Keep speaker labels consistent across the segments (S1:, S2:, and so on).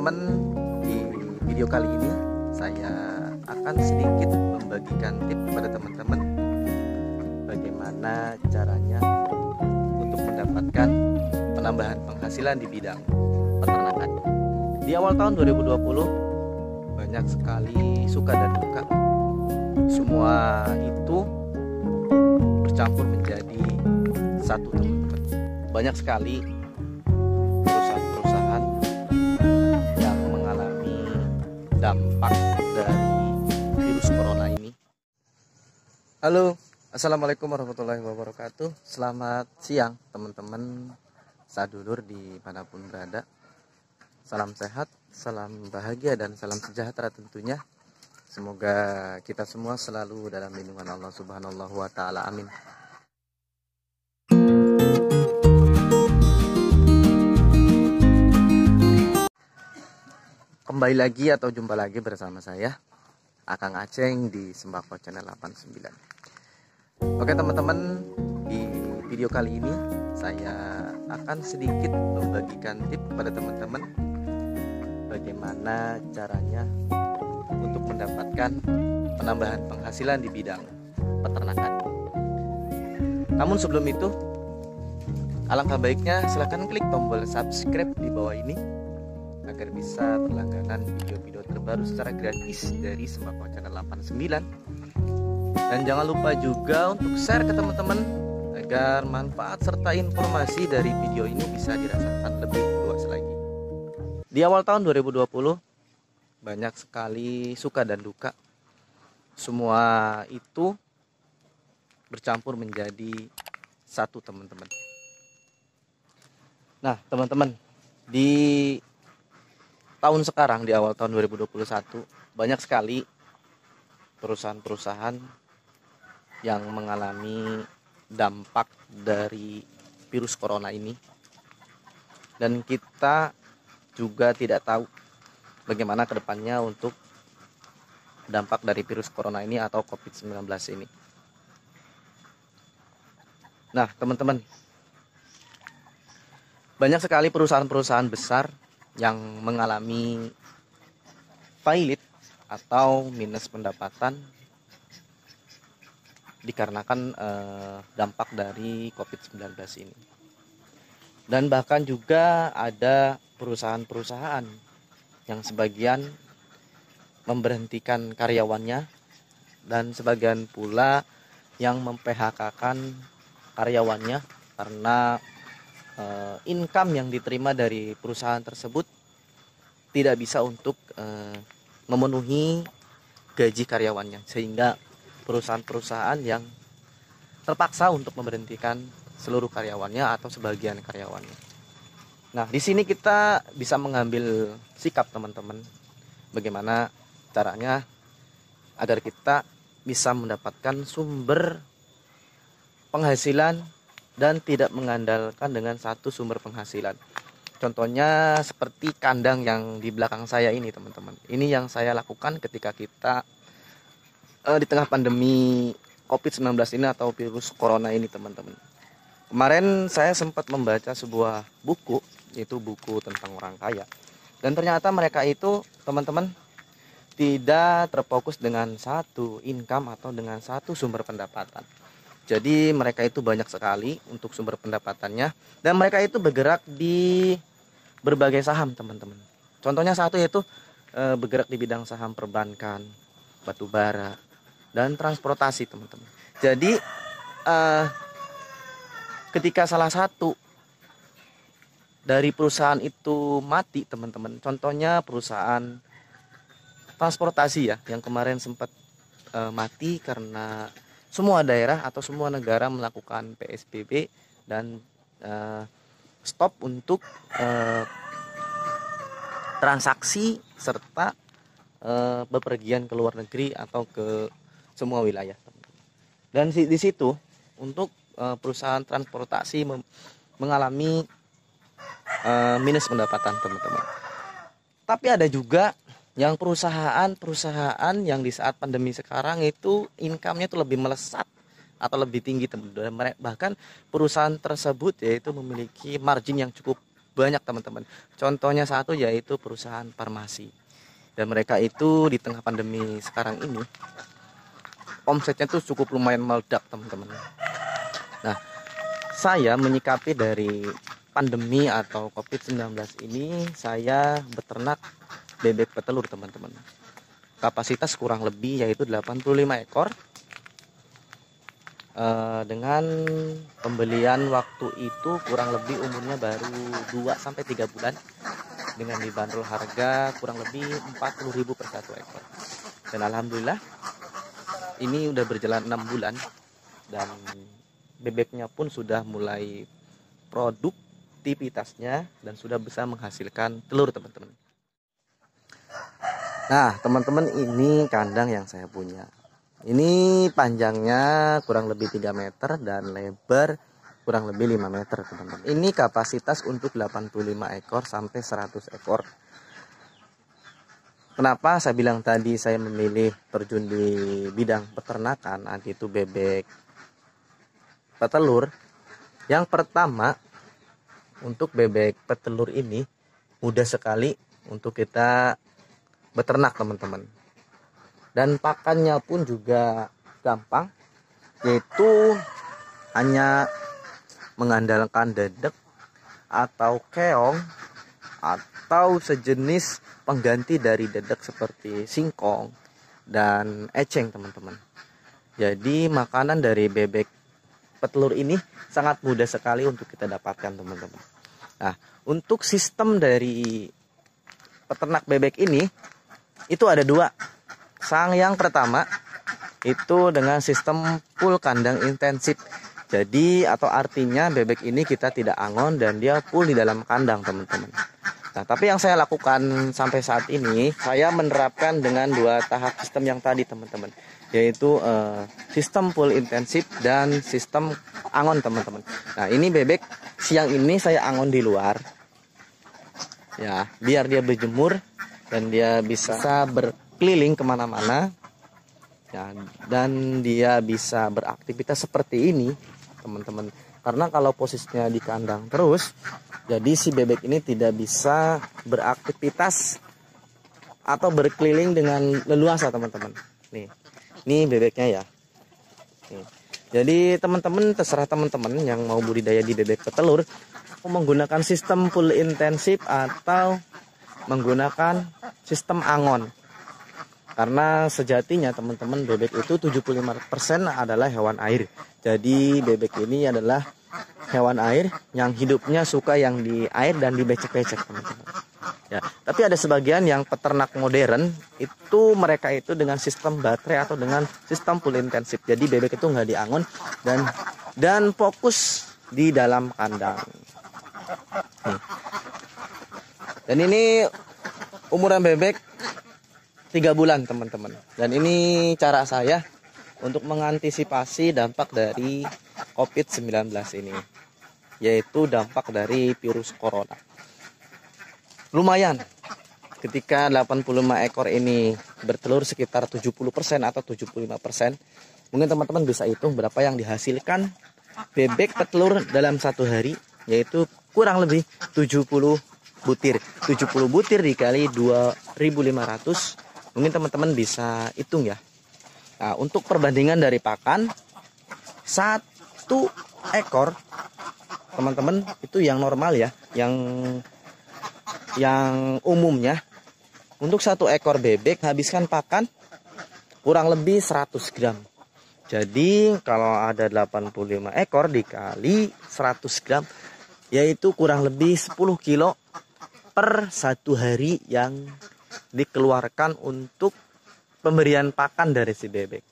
S1: teman-teman, di video kali ini saya akan sedikit membagikan tips kepada teman-teman bagaimana caranya untuk mendapatkan penambahan penghasilan di bidang peternakan. Di awal tahun 2020 banyak sekali suka dan duka. Semua itu bercampur menjadi satu, teman-teman. Banyak sekali perusahaan-perusahaan yang mengalami dampak dari virus corona ini. Halo, assalamualaikum warahmatullahi wabarakatuh. Selamat siang teman-teman sadulur dimanapun berada. Salam sehat, salam bahagia, dan salam sejahtera tentunya. Semoga kita semua selalu dalam lindungan Allah Subhanahu wa Ta'ala. Amin. Kembali lagi atau jumpa lagi bersama saya Akang Aceng di Sembako Channel 89. Oke teman-teman, di video kali ini saya akan sedikit membagikan tips kepada teman-teman bagaimana caranya untuk mendapatkan penambahan penghasilan di bidang peternakan. Namun sebelum itu, alangkah baiknya silahkan klik tombol subscribe di bawah ini agar bisa berlangganan video-video terbaru secara gratis dari Sembako Channel 89. Dan jangan lupa juga untuk share ke teman-teman agar manfaat serta informasi dari video ini bisa dirasakan lebih luas lagi. Di awal tahun 2020 banyak sekali suka dan duka. Semua itu bercampur menjadi satu, teman-teman. Nah, teman-teman, di tahun sekarang, di awal tahun 2021, banyak sekali perusahaan-perusahaan yang mengalami dampak dari virus corona ini. Dan kita juga tidak tahu bagaimana kedepannya untuk dampak dari virus corona ini atau COVID-19 ini. Nah, teman-teman, banyak sekali perusahaan-perusahaan besar yang mengalami failit atau minus pendapatan dikarenakan dampak dari COVID-19 ini. Dan bahkan juga ada perusahaan-perusahaan yang sebagian memberhentikan karyawannya dan sebagian pula yang mem-PHK-kan karyawannya karena income yang diterima dari perusahaan tersebut tidak bisa untuk memenuhi gaji karyawannya, sehingga perusahaan-perusahaan yang terpaksa untuk memberhentikan seluruh karyawannya atau sebagian karyawannya. Nah, di sini kita bisa mengambil sikap, teman-teman, bagaimana caranya agar kita bisa mendapatkan sumber penghasilan dan tidak mengandalkan dengan satu sumber penghasilan. Contohnya seperti kandang yang di belakang saya ini, teman-teman. Ini yang saya lakukan ketika kita di tengah pandemi COVID-19 ini atau virus corona ini, teman-teman. Kemarin saya sempat membaca sebuah buku, yaitu buku tentang orang kaya. Dan ternyata mereka itu, teman-teman, tidak terfokus dengan satu income atau dengan satu sumber pendapatan. Jadi mereka itu banyak sekali untuk sumber pendapatannya, dan mereka itu bergerak di berbagai saham, teman-teman. Contohnya satu yaitu bergerak di bidang saham perbankan, batubara, dan transportasi, teman-teman. Jadi ketika salah satu dari perusahaan itu mati, teman-teman, contohnya perusahaan transportasi ya, yang kemarin sempat mati karena semua daerah atau semua negara melakukan PSBB dan stop untuk transaksi serta bepergian ke luar negeri atau ke semua wilayah. Dan di situ untuk perusahaan transportasi mengalami minus pendapatan, teman-teman. Tapi ada juga yang perusahaan yang di saat pandemi sekarang itu income-nya itu lebih melesat atau lebih tinggi, teman-teman. Bahkan perusahaan tersebut yaitu memiliki margin yang cukup banyak teman-teman. Contohnya satu yaitu perusahaan farmasi. Dan mereka itu di tengah pandemi sekarang ini omsetnya tuh cukup lumayan meledak teman-teman. Nah, saya menyikapi dari pandemi atau COVID-19 ini, saya beternak bebek petelur teman-teman. Kapasitas kurang lebih yaitu 85 ekor. Dengan pembelian waktu itu kurang lebih umurnya baru 2-3 bulan, dengan dibanderol harga kurang lebih 40.000 per satu ekor. Dan alhamdulillah ini udah berjalan 6 bulan dan bebeknya pun sudah mulai produktivitasnya dan sudah bisa menghasilkan telur teman-teman. Nah teman-teman, ini kandang yang saya punya. Ini panjangnya kurang lebih 3 meter dan lebar kurang lebih 5 meter teman-teman. Ini kapasitas untuk 85 ekor sampai 100 ekor. Kenapa saya bilang tadi saya memilih terjun di bidang peternakan, itu bebek petelur. Yang pertama, untuk bebek petelur ini mudah sekali untuk kita beternak teman-teman. Dan pakannya pun juga gampang, yaitu hanya mengandalkan dedek atau keong atau sejenis pengganti dari dedek seperti singkong dan eceng teman-teman. Jadi makanan dari bebek petelur ini sangat mudah sekali untuk kita dapatkan teman-teman. Nah, untuk sistem dari peternak bebek ini itu ada 2. Yang pertama itu dengan sistem full kandang intensif. Jadi atau artinya bebek ini kita tidak angon dan dia full di dalam kandang teman-teman. Nah, tapi yang saya lakukan sampai saat ini, saya menerapkan dengan 2 tahap sistem yang tadi teman-teman, yaitu sistem full intensif dan sistem angon teman-teman. Nah, ini bebek siang ini saya angon di luar, ya, biar dia berjemur dan dia bisa berkeliling kemana-mana, ya, dan dia bisa beraktivitas seperti ini teman-teman. Karena kalau posisinya di kandang terus, jadi si bebek ini tidak bisa beraktivitas atau berkeliling dengan leluasa teman-teman. Nih bebeknya ya. Nih. Jadi teman-teman, terserah teman-teman yang mau budidaya di bebek petelur, mau menggunakan sistem full intensif atau menggunakan sistem angon. Karena sejatinya teman-teman, bebek itu 75% adalah hewan air. Jadi bebek ini adalah hewan air yang hidupnya suka yang di air dan dibecek-becek teman-teman. Ya, tapi ada sebagian yang peternak modern itu mereka itu dengan sistem baterai atau dengan sistem full intensif. Jadi bebek itu nggak diangon dan fokus di dalam kandang. Nih. Dan ini umuran bebek 3 bulan teman-teman. Dan ini cara saya untuk mengantisipasi dampak dari COVID-19 ini, yaitu dampak dari virus corona. Lumayan ketika 85 ekor ini bertelur sekitar 70% atau 75%. Mungkin teman-teman bisa hitung berapa yang dihasilkan bebek petelur dalam 1 hari, yaitu kurang lebih 70 butir. 70 butir dikali 2.500. Mungkin teman-teman bisa hitung ya. Nah, untuk perbandingan dari pakan, 1 ekor teman-teman itu yang normal ya, yang umumnya untuk 1 ekor bebek habiskan pakan kurang lebih 100 gram. Jadi kalau ada 85 ekor dikali 100 gram, yaitu kurang lebih 10 kilo per 1 hari yang dikeluarkan untuk pemberian pakan dari si bebek.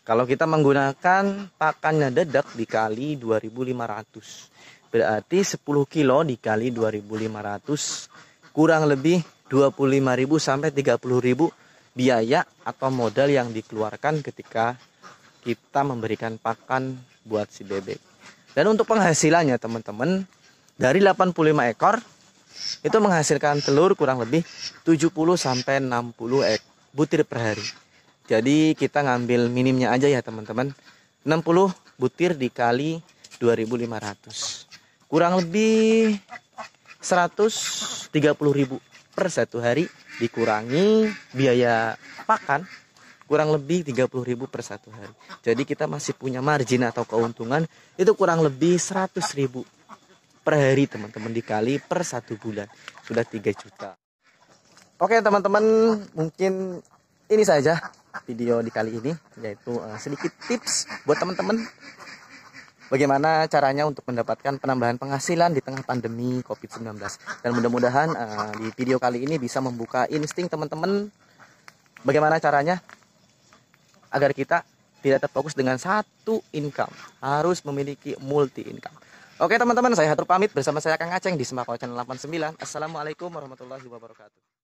S1: Kalau kita menggunakan pakannya dedek dikali 2.500, berarti 10 kilo dikali 2.500 kurang lebih 25.000 sampai 30.000 biaya atau modal yang dikeluarkan ketika kita memberikan pakan buat si bebek. Dan untuk penghasilannya teman-teman, dari 85 ekor itu menghasilkan telur kurang lebih 70 sampai 60 butir per hari. Jadi kita ngambil minimnya aja ya teman-teman, 60 butir dikali 2.500 kurang lebih 130.000 per satu hari, dikurangi biaya pakan kurang lebih 30.000 per satu hari. Jadi kita masih punya margin atau keuntungan itu kurang lebih 100.000 per hari teman-teman, dikali per 1 bulan sudah 3 juta. Oke teman-teman, mungkin ini saja video di kali ini, yaitu sedikit tips buat teman-teman bagaimana caranya untuk mendapatkan penambahan penghasilan di tengah pandemi COVID-19. Dan mudah-mudahan di video kali ini bisa membuka insting teman-teman bagaimana caranya agar kita tidak terfokus dengan satu income, harus memiliki multi income. Oke teman-teman, saya Hatur pamit bersama saya Kang Aceng di Sembako Channel 89. Assalamualaikum warahmatullahi wabarakatuh.